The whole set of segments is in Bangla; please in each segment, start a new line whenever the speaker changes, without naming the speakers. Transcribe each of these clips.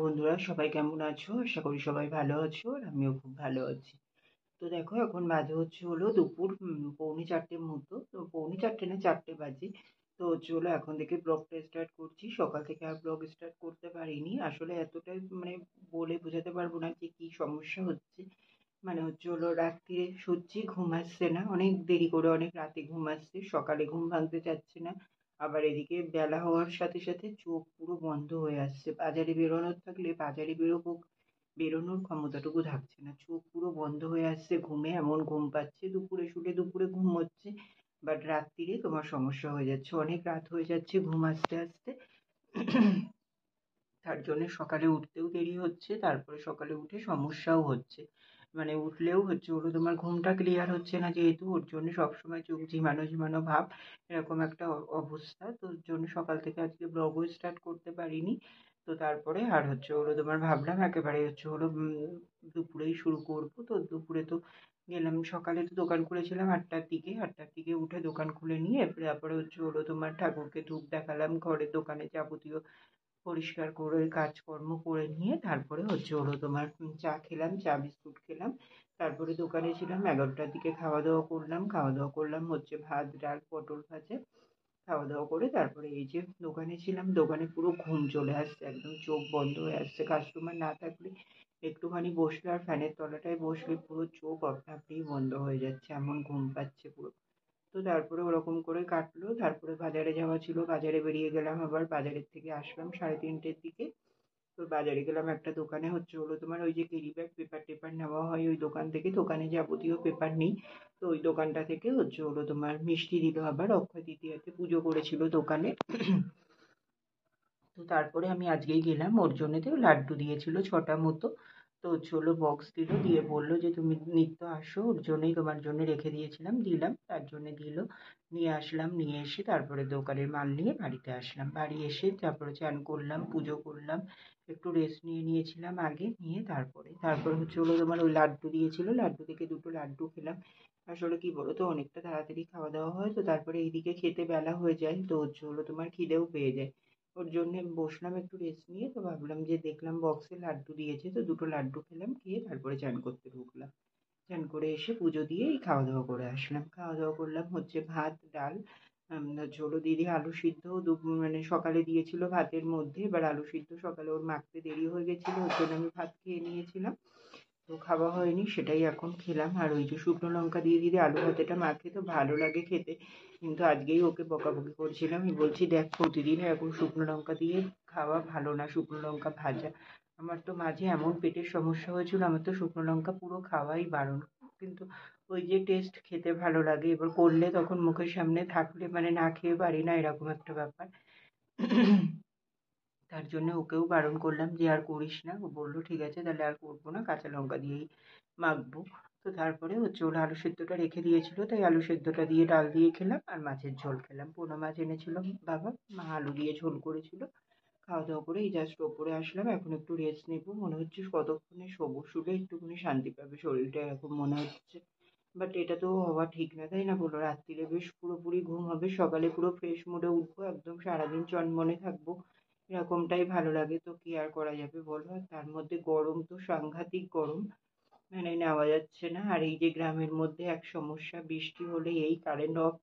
বন্ধুরা সবাই কেমন আছো? আশা করি সবাই ভালো আছো আর আমিও খুব ভালো আছি। তো দেখো এখন বাজে হলো দুপুর পৌনে 4টের মতো। তো পৌনে 4টে না 4টে বাজে। তো হলো এখন থেকে ব্লগটা স্টার্ট করছি। সকাল থেকে আর ব্লগ স্টার্ট করতে পারিনি। আসলে এতটাই বলে বোঝাতে পারবো না যে কি সমস্যা হচ্ছে। হলো রাত্তিরে শুচ্ছি, ঘুম আসছে না। অনেক দেরি করে অনেক রাতে ঘুম আসছে। সকালে ঘুম ভাঙতে চাচ্ছে না। আবার এদিকে বেলা হওয়ার সাথে সাথে চোখ পুরো বন্ধ হয়ে আসছে। বাজারে বেরোনোর থাকলে বাজারে বেরোনোর ক্ষমতাটুকু থাকছে না। চোখ পুরো বন্ধ হয়ে আসছে ঘুমে, এমন ঘুম পাচ্ছে। দুপুরে শুলে দুপুরে ঘুম হচ্ছে, বাট রাত্তিরে তোমার সমস্যা হয়ে যাচ্ছে। অনেক রাত হয়ে যাচ্ছে ঘুম আসতে আসতে। তার জন্য সকালে উঠতেও দেরি হচ্ছে, তারপরে সকালে উঠে সমস্যাও হচ্ছে। উঠলেও হলো তোমার ঘুমটা ক্লিয়ার হচ্ছে না, যেহেতু ওর জন্য সবসময় চোখ ঝিমানো ঝিমানো ভাব, এরকম একটা অবস্থা। তো ওর জন্য সকাল থেকে আজকে ব্লগও স্টার্ট করতে পারিনি। তো তারপরে আর হলো তোমার ভাবলাম একেবারে হলো দুপুরেই শুরু করবো। তো দুপুরে তো গেলাম, সকালে তো দোকান খুলেছিলাম 8টার দিকে। 8টার দিকে উঠে দোকান খুলে নিয়ে তারপরে হলো তোমার ঠাকুরকে ধূপ দেখালাম, ঘরের দোকানে যাবতীয় পরিষ্কার করে কাজকর্ম করে নিয়ে তারপরে হলো তোমার চা খেলাম, চা বিস্কুট খেলাম। তারপরে দোকানে ছিলাম 11টার দিকে, খাওয়া দাওয়া করলাম ভাত ডাল পটল ভাজা। খাওয়া দাওয়া করে তারপরে এই যে দোকানে ছিলাম, দোকানে পুরো ঘুম চলে আসছে, একদম চোখ বন্ধ হয়ে আসছে। কাস্টমার না থাকলে একটুখানি বসলে আর ফ্যানের তলাটায় বসলে পুরো চোখ আপনা আপনিই বন্ধ হয়ে যাচ্ছে, এমন ঘুম পাচ্ছে পুরো। তো তারপরে ওরকম করে কাটলো। তারপরে বাজারে যাওয়া ছিল, বাজারে বেরিয়ে গেলাম। আবার বাজারের থেকে আসলাম 3:30টের দিকে। তো বাজারে গেলাম একটা দোকানে হলো তোমার ওই যে ক্যারি ব্যাগ পেপার টেপার নেওয়া হয় ওই দোকান থেকে। দোকানে যাবতীয় পেপার নেই। তো ওই দোকানটা থেকে হলো তোমার মিষ্টি দিল। আবার অক্ষয় তৃতীয়াতে পুজো করেছিল দোকানে। তো তারপরে আমি আজকেই গেলাম, ওর জন্য তো লাড্ডু দিয়েছিল 6টা মতো। তো হলো বক্স দিল, দিয়ে বললো যে তুমি নিত্য আসো, ওর জন্যই তোমার জন্য রেখে দিয়েছিলাম, দিলাম। তার জন্য দিল, নিয়ে আসলাম। নিয়ে এসে তারপরে দোকানের মাল নিয়ে বাড়িতে আসলাম। বাড়ি এসে তারপরে চান করলাম, পুজো করলাম, একটু রেস্ট নিয়েছিলাম আগে, নিয়ে তারপরে হলো তোমার ওই লাড্ডু দিয়েছিল, লাড্ডু থেকে 2টো লাড্ডু খেলাম। আসলে কি বলো তো, অনেকটা তাড়াতাড়ি খাওয়া দাওয়া হয় তো তারপরে এইদিকে খেতে বেলা হয়ে যায়, তো হলো তোমার খিদেও পেয়ে যায়। ওর জন্যে বসলাম একটু রেস্ট নিয়ে। তো ভাবলাম যে দেখলাম বক্সে লাড্ডু দিয়েছে, তো 2টো লাড্ডু খেলাম, খেয়ে তারপরে চান করতে ঢুকলাম। চান করে এসে পুজো দিয়ে এই খাওয়া দাওয়া করে আসলাম। খাওয়া দাওয়া করলাম ভাত ডাল, হলো দিদি আলু সিদ্ধ সকালে দিয়েছিল ভাতের মধ্যে। এবার আলু সিদ্ধ সকালে ওর মাখতে দেরি হয়ে গেছিলো, ওর জন্য আমি ভাত খেয়ে নিয়েছিলাম। তো খাওয়া হয়নি, সেটাই এখন খেলাম। আর ওই যে শুকনো লঙ্কা দিয়ে দিদি আলু ভাতেটা মাখে তো ভালো লাগে খেতে। কিন্তু আজকেই ওকে বকাবকি করছিলাম, আমি বলছি দেখ প্রতিদিন এরকম শুকনো লঙ্কা দিয়ে খাওয়া ভালো না, শুকনো লঙ্কা ভাজা। আমার তো মাঝে এমন পেটের সমস্যা হয়েছিল, আমার তো শুকনো লঙ্কা পুরো খাওয়াই বারণ। কিন্তু ওই যে টেস্ট খেতে ভালো লাগে, এবার করলে তখন মুখের সামনে থাকলে না খেয়ে পারি না, এরকম একটা ব্যাপার। তার জন্য ওকেও বারণ করলাম যে আর করিস না। ও বললো ঠিক আছে তাহলে আর করবো না, কাঁচা লঙ্কা দিয়েই মাখবো। তো তারপরে ওর আলু সেদ্ধটা রেখে দিয়েছিল, তাই আলু সেদ্ধটা দিয়ে ডাল দিয়ে খেলাম আর মাছের ঝোল খেলাম। পোনা মাছ এনেছিল বাবা, মা আলু দিয়ে ঝোল করেছিল। খাওয়া দাওয়া করে এই জাস্ট ওপরে আসলাম, এখন একটু রেস্ট নেবো। মনে হচ্ছে কতক্ষণে শোবো, শুলে একটুখানি শান্তি পাবে শরীরটা, এরকম মনে হচ্ছে। বাট এটা তো হওয়া ঠিক না, তাই না বলো? রাত্রিরে বেশ পুরোপুরি ঘুম হবে, সকালে পুরো ফ্রেশ মুডে উঠবো, একদম সারাদিন চনমনে থাকবো, এরকমটাই ভালো লাগে। তো কি আর করা যাবে বলো? আর তার মধ্যে গরম তো সাংঘাতিক গরম, নেওয়া যাচ্ছে না। আর এই যে গ্রামের মধ্যে এক সমস্যা, বৃষ্টি হলে এই কারেন্ট অফ,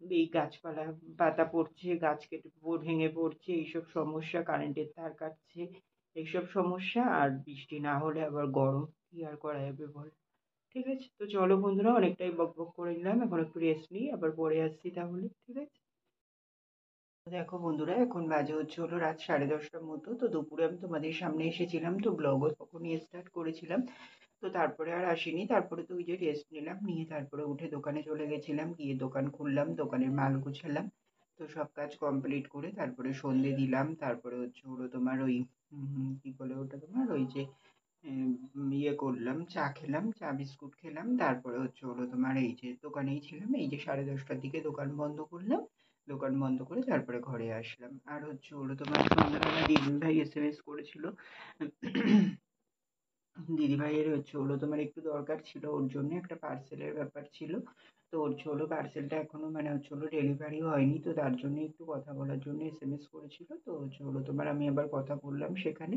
এই গাছপালা পাতা পড়ছে, গাছ কেটে ভেঙে পড়ছে, এইসব সমস্যা, কারেন্টের তার কাটছে, এইসব সমস্যা। আর বৃষ্টি না হলে আবার গরম, কি আর করা যাবে বল? ঠিক আছে, তো চলো বন্ধুরা, অনেকটাই বকবক করে নিলাম, এখন একটু রেস্ট নিই, আবার পরে আসছি তাহলে, ঠিক আছে? দেখো বন্ধুরা, এখন বাজে হলো রাত 10:30টার মতো। তো দুপুরে আমি তোমাদের সামনে এসেছিলাম, তো ব্লগও তখনই স্টার্ট করেছিলাম। তো তারপরে আর আসিনি, তারপরে তো ওই যে রেস্ট নিলাম, নিয়ে তারপরে উঠে দোকানে চলে গেছিলাম, গিয়ে দোকান খুললাম, দোকানের মাল গুছালাম। তো সব কাজ কমপ্লিট করে তারপরে সন্ধে দিলাম। তারপরে হলো তোমার ওই কি বলে ওটা, তোমার ওই যে ইয়ে করলাম, চা খেলাম, চা বিস্কুট খেলাম। তারপরে হলো তোমার এই যে দোকানেই ছিলাম, এই যে 10:30টার দিকে দোকান বন্ধ করলাম। দোকান বন্ধ করে তারপরে ঘরে আসলাম। আর হলো তোমার সন্ধ্যাবেলা দিদিভাই এসএমএস করেছিল। দিদিভাইয়ের হলো তোমার একটু দরকার ছিল, ওর জন্য একটা পার্সেলের ব্যাপার ছিল। তো ওর হলো পার্সেলটা এখনো হলো ডেলিভারি হয়নি, তো তার জন্য একটু কথা বলার জন্য এসএমএস করেছিল। তো হলো তোমার আমি আবার কথা বললাম সেখানে।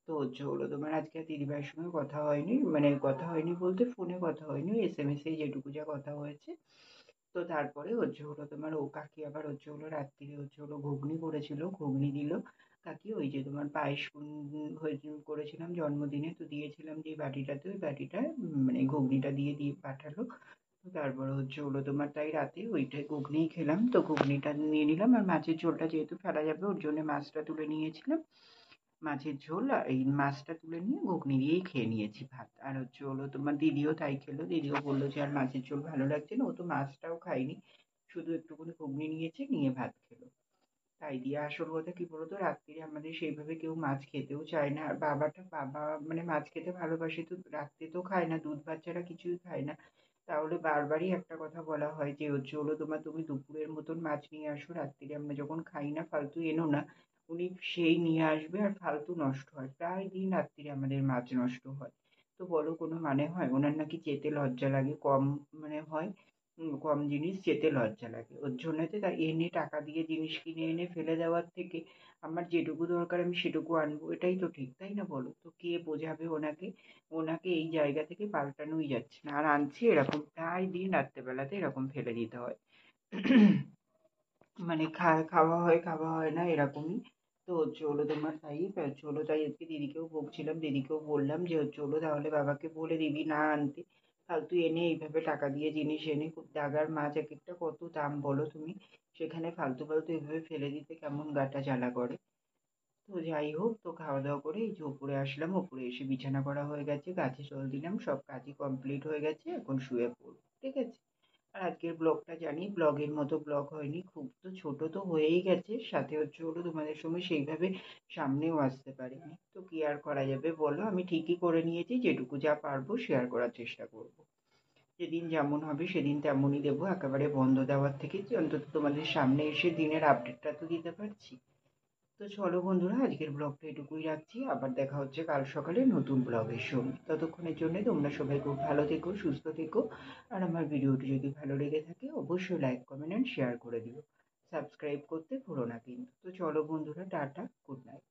তো হলো তোমার আজকে আর দিদিভাইয়ের সঙ্গে কথা হয়নি, মানে কথা হয়নি বলতে ফোনে কথা হয়নি, এসএমএসে যেটুকু যা কথা হয়েছে। তো তারপরে হলো তোমার ও কাকি আবার হলো রাত্রিরে হলো ঘুগনি করেছিল, ঘুগনি দিল কাকি। ওই যে তোমার পায়েস করেছিলাম জন্মদিনে, তো দিয়েছিলাম যে বাটিটাতে, ওই বাটিটায় মানে ঘুগনিটা দিয়ে দিয়ে পাঠালো। তো তারপরে হলো তোমার তাই রাতে ওইটাই ঘুগনিই খেলাম। তো ঘুগনিটা নিয়ে নিলাম, আর মাছের ঝোলটা যেহেতু ফেলা যাবে ওর জন্য মাছটা তুলে নিয়েছিলাম। মাছের ঝোল আর এই মাছটা তুলে নিয়ে ঘুগনি দিয়েই খেয়ে নিয়েছি ভাত। আর হলো তোমার দিদিও তাই খেলো, দিদিও বললো যে আর মাছের ঝোল ভালো লাগছে না, ও তো মাছটাও খায়নি, শুধু একটুখানি ঘুগনি নিয়েছে, নিয়ে ভাত খেলো। তাই দিয়ে আসল কথা কি বলতো, রাত্রিরে আমাদের সেইভাবে কেউ মাছ খেতেও চায় না। আর বাবা মানে মাছ খেতে ভালোবাসে, তো রাত্রে তো খায় না, দুধ ভাত ছাড়া কিছুই খায় না। তাহলে বারবারই একটা কথা বলা হয় যে হলো তোমার তুমি দুপুরের মতন মাছ নিয়ে আসো, রাত্রিরে আমরা যখন খাই না ফালতু এনো না। উনি সেই নিয়ে আসবে আর ফালতু নষ্ট হয়, প্রায় দিন রাত্রিরে আমাদের মাছ নষ্ট হয়। তো বলো কোনো মানে হয়? ওনার নাকি যেতে লজ্জা লাগে, কম মানে হয়, কম জিনিস যেতে লজ্জা লাগে। ওর জন্যতে তাই এনে টাকা দিয়ে জিনিস কিনে এনে ফেলে দেওয়ার থেকে আমার যেটুকু দরকার আমি সেটুকু আনবো, এটাই তো ঠিক, তাই না বলো? তো কে বোঝাবে ওনাকে? ওনাকে এই জায়গা থেকে পাল্টানোই যাচ্ছে না, আর আনছে এরকম প্রায় দিন রাত্রেবেলাতে এরকম ফেলে দিতে হয়। মানে খাওয়া হয় না এরকমই। তো হলো তোমার তাই হলো তাই আজকে দিদিকেও বকছিলাম, দিদিকেও বললাম যে হলো তাহলে বাবাকে বলে দিবি না আনতে, ফালতু এনে এইভাবে টাকা দিয়ে জিনিস এনে, খুব দাগার মাছ এক একটা কত দাম বলো তুমি, সেখানে ফালতু ফালতু এভাবে ফেলে দিতে কেমন গাটা জ্বালা করে। তো যাই হোক, তো খাওয়া দাওয়া করে এই যে উপরে আসলাম, উপরে এসে বিছানা করা হয়ে গেছে, গাছে জল দিলাম, সব কাজই কমপ্লিট হয়ে গেছে, এখন শুয়ে পড়বো, ঠিক আছে? আর আজকের ব্লগটা জানি ব্লগের মতো ব্লগ হয়নি, খুব তো ছোট তো হয়েই গেছে, সাথে হলো তোমাদের সঙ্গে সেইভাবে সামনেও আসতে পারিনি, তো কি আর করা যাবে বলো, আমি ঠিকই করে নিয়েছি, যেটুকু যা পারবো শেয়ার করার চেষ্টা করব। যেদিন যেমন হবে সেদিন তেমনই দেবো, একেবারে বন্ধ দেওয়ার থেকে যে অন্তত তোমাদের সামনে এসে দিনের আপডেটটা তো দিতে পারছি। তো চলো বন্ধুরা, আজকের ব্লগটা এটুকুই রাখছি, আবার দেখা হচ্ছে কাল সকালে নতুন ব্লগের সঙ্গে। ততক্ষণের জন্য তোমরা সবাই খুব ভালো থেকো, সুস্থ থেকো। আর আমার ভিডিওটি যদি ভালো লেগে থাকে অবশ্যই লাইক কমেন্ট অ্যান্ড শেয়ার করে দিও। সাবস্ক্রাইব করতে ভুলো না কিন্তু। তো চলো বন্ধুরা, টাটা, গুড নাইট।